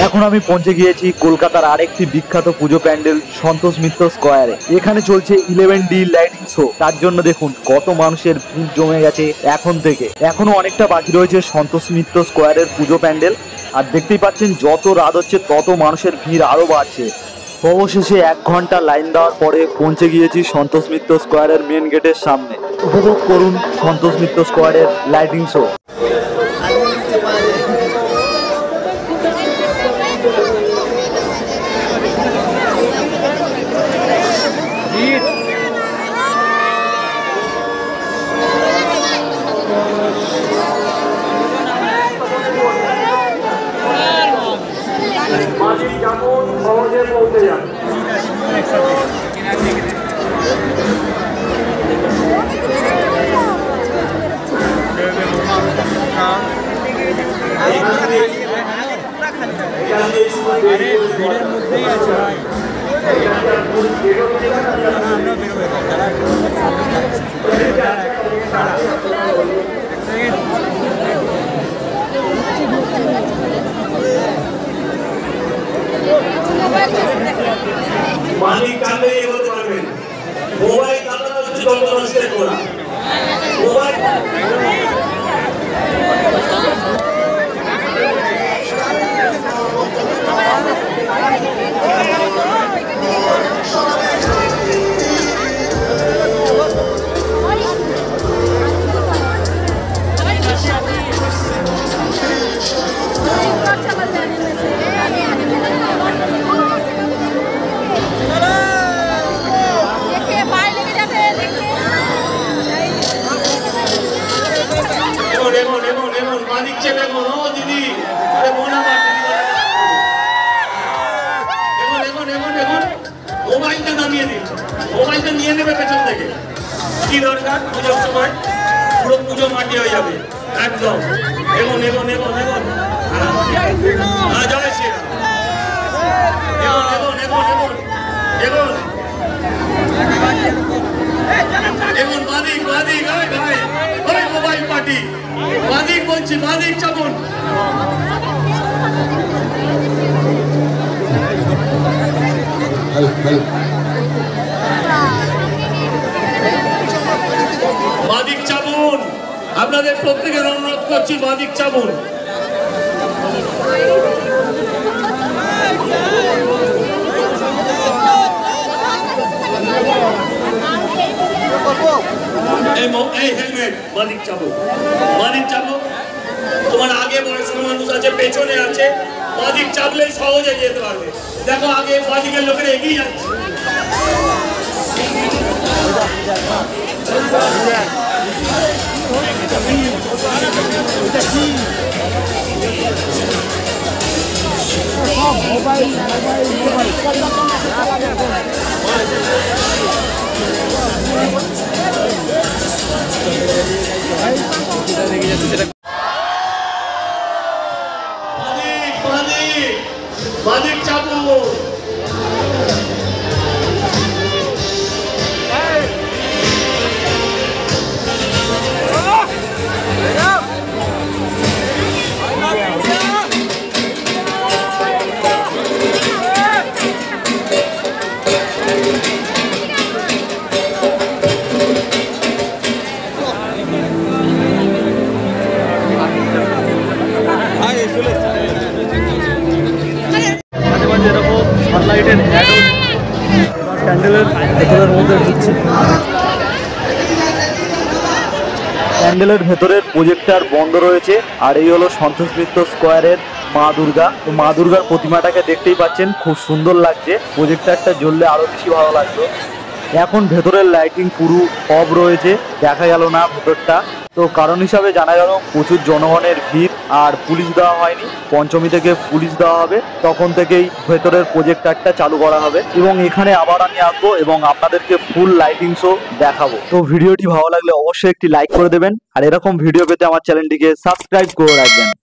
এখন আমি পৌঁছে গিয়েছি কলকাতার আরেকটি বিখ্যাত পুজো প্যান্ডেল সন্তোষ মিত্র স্কয়ারে। এখানে চলছে 11D লাইটিং শো। তার জন্য দেখুন কত মানুষের ভিড় জমে গেছে এখন থেকে। এখনো অনেকটা বাকি রয়েছে সন্তোষ মিত্র স্কয়ারের পুজো প্যান্ডেল। আর দেখতেই পাচ্ছেন যত রাত হচ্ছে তত মানুষের ভিড় আরো বাড়ছে। অবশেষে 1 ঘন্টা লাইন দেওয়ার পরে পৌঁছে গিয়েছি সন্তোষ মিত্র স্কয়ারের মেন গেটের সামনে। উপভোগ করুন সন্তোষ মিত্র স্কয়ারের লাইটিং শো। যেমন সহজে পৌঁছে যান। ভিড়ের মধ্যেই আছে ভাই। মালিক চাপে এগোতে পারবেন। মোবাইল চালানো হচ্ছে যন্ত্রণাস্তের করা। মোবাইল মালিক চেপে কোনো দিদি মোবাইলটা নামিয়ে দিন। মোবাইলটা নিয়ে নেবে পেছন থেকে। কি দরকার পুজোর সময় পুরো পুজো মাটি হয়ে যাবে একদম। এগোন এগোন এগোন এগোন। জয় শ্রীরাম। এগোন এগোন এগোন এগোন এগোন। মালিক মালিক ভাই মোবাইল পার্টি মালিক বলছি মালিক চাবুন। মালিক চাবুন। আপনাদের প্রত্যেকের অনুরোধ করছি মালিক চাবুন। এই হেলমেট মালিক চাবো। মালিক চাবো। তোমার আগে বয়স্ক মানুষ আছে পেছনে আছে। মালিক চাপলেই সহজে যেতে পারবে। দেখো আগে মালিকের লোকেরা এগিয়ে যাচ্ছে। মালিক চাবো। প্যান্ডেলের ভেতরের প্রজেক্টর বন্ধ রয়েছে। আর এই হলো সন্তোষ মিত্র স্কয়ারের মা দুর্গা। তো মা দুর্গার প্রতিমাটাকে দেখতেই পাচ্ছেন, খুব সুন্দর লাগছে। প্রজেক্টরটা জ্বললে আরো বেশি ভালো লাগতো। এখন ভেতরের লাইটিং পুরো অফ রয়েছে, দেখা গেল না ভেতরটা। তো কারণ হিসাবে জানা গেল প্রচুর জনগণের ভিড় আর পুলিশ দেওয়া হয়নি। পঞ্চমী থেকে পুলিশ দেওয়া হবে, তখন থেকেই ভেতরের প্রজেক্টরটা চালু করা হবে এবং এখানে আবার আমি আসবো এবং আপনাদেরকে ফুল লাইটিং শো দেখাবো। তো ভিডিওটি ভালো লাগলে অবশ্যই একটি লাইক করে দেবেন আর এরকম ভিডিও পেতে আমার চ্যানেলটিকে সাবস্ক্রাইব করে রাখবেন।